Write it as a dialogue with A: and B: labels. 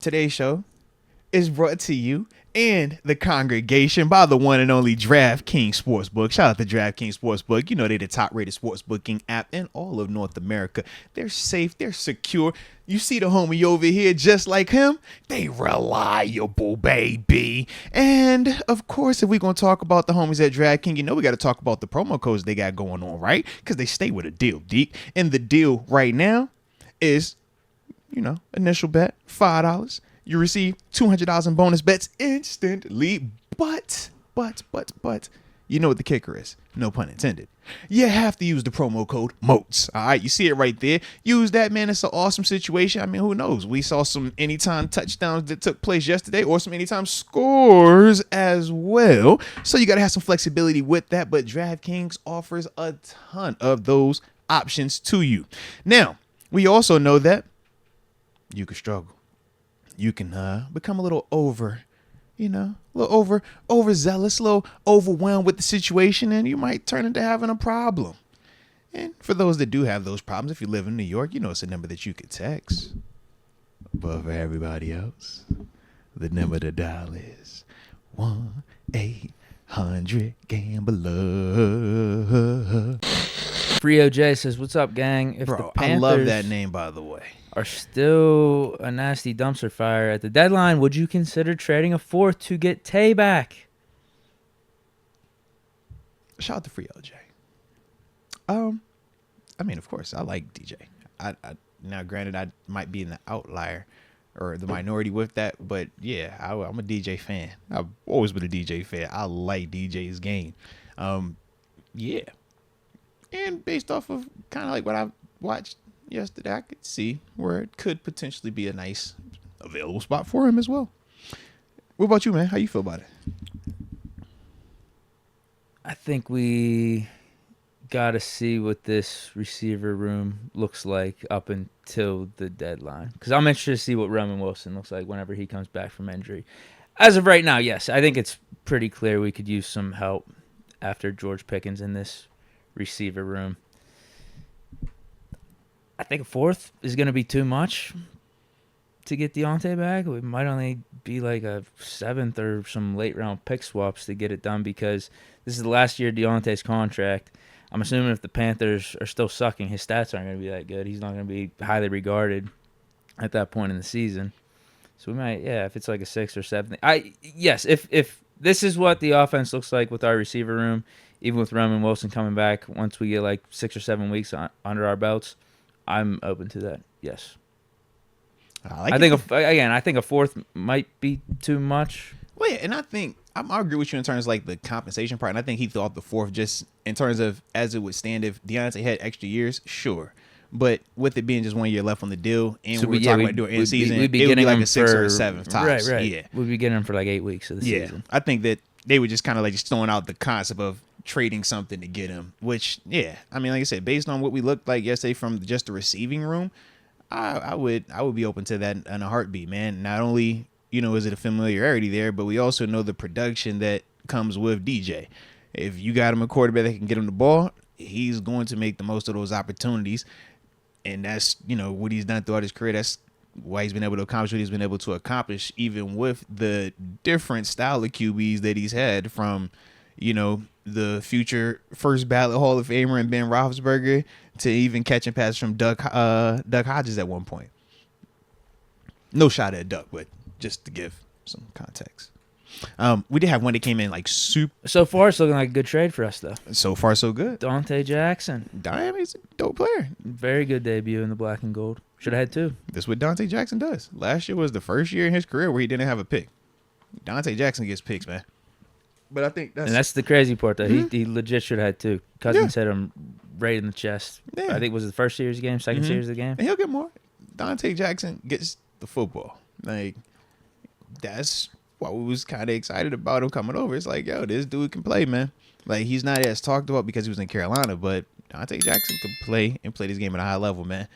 A: Today's show is brought to you and the congregation by the one and only DraftKings Sportsbook. Shout out to DraftKings Sportsbook. You know they're the top rated sportsbooking app in all of North America. They're safe, they're secure. You see the homie over here just like him? They reliable, baby. And of course, if we're going to talk about the homies at DraftKings, you know we got to talk about the promo codes they got going on, right? Because they stay with a deal, Deke. And the deal right now is, initial bet, $5. You receive $200 in bonus bets instantly. But, you know what the kicker is. No pun intended. You have to use the promo code MOATS. All right, you see it right there. Use that, man. It's an awesome situation. I mean, who knows? We saw some anytime touchdowns that took place yesterday or some anytime scores as well. So you got to have some flexibility with that. But DraftKings offers a ton of those options to you. Now, we also know that you can struggle. You can become a little overzealous, a little overwhelmed with the situation, and you might turn into having a problem. And for those that do have those problems, if you live in New York, you know it's a number that you could text. But for everybody else, the number to dial is 1-800-GAMBLER.
B: Free OJ says, "What's up, gang? If the Panthers
A: I love that name, by the way.
B: Are still a nasty dumpster fire at the deadline, would you consider trading a fourth to get Tay back?"
A: Shout out to Free OJ. I mean, of course, I like DJ. Now, granted, I might be in the outlier or the minority with that, but yeah, I'm a DJ fan. I've always been a DJ fan. I like DJ's game. Yeah. And based off of kind of like what I watched yesterday, I could see where it could potentially be a nice available spot for him as well. What about you, man? How you feel about it?
B: I think we got to see what this receiver room looks like up until the deadline. Because I'm interested to see what Roman Wilson looks like whenever he comes back from injury. As of right now, yes, I think it's pretty clear we could use some help after George Pickens in this receiver room. I think a fourth is going to be too much to get Diontae back. It might only be like a seventh or some late round pick swaps to get it done because this is the last year of Diontae's contract. I'm assuming if the Panthers are still sucking, his stats aren't going to be that good. He's not going to be highly regarded at that point in the season. So we might, if it's like a sixth or seventh. If this is what the offense looks like with our receiver room, even with Roman Wilson coming back, once we get like 6 or 7 weeks under our belts, I'm open to that. Yes. I think a fourth might be too much.
A: Well, yeah, and I agree with you in terms of like the compensation part, and I think he thought the fourth just in terms of as it would stand if Diontae had extra years, sure. But with it being just 1 year left on the deal, and we're talking about doing end season, it would be like a 6 or a 7 tops.
B: Right.
A: Yeah,
B: we'd be getting him for like 8 weeks of the season.
A: I think that they were just kind of like just throwing out the concept of trading something to get him, which, I mean, like I said, based on what we looked like yesterday from just the receiving room, I would be open to that in a heartbeat, man. Not only, is it a familiarity there, but we also know the production that comes with DJ. If you got him a quarterback that can get him the ball, he's going to make the most of those opportunities. And that's, what he's done throughout his career. That's why he's been able to accomplish what he's been able to accomplish, even with the different style of QBs that he's had from, the future first ballot Hall of Famer and Ben Roethlisberger to even catching passes from Duck Hodges at one point. No shot at Duck, but just to give some context. We did have one that came in like super.
B: So far, it's looking like a good trade for us, though.
A: So far, so good.
B: Diontae Jackson.
A: He's a dope player.
B: Very good debut in the black and gold. Should have had 2.
A: That's what Diontae Jackson does. Last year was the first year in his career where he didn't have a pick. Diontae Jackson gets picks, man. But I think
B: that's the crazy part, though. Mm-hmm. He legit should have had 2. Cousins hit him right in the chest. Yeah. I think it was the first series of the game, second series of the game.
A: And he'll get more. Diontae Jackson gets the football. Like, that's why we was kind of excited about him coming over. It's like, yo, this dude can play, man. Like, he's not as talked about because he was in Carolina, but Diontae Jackson could play and play this game at a high level, man.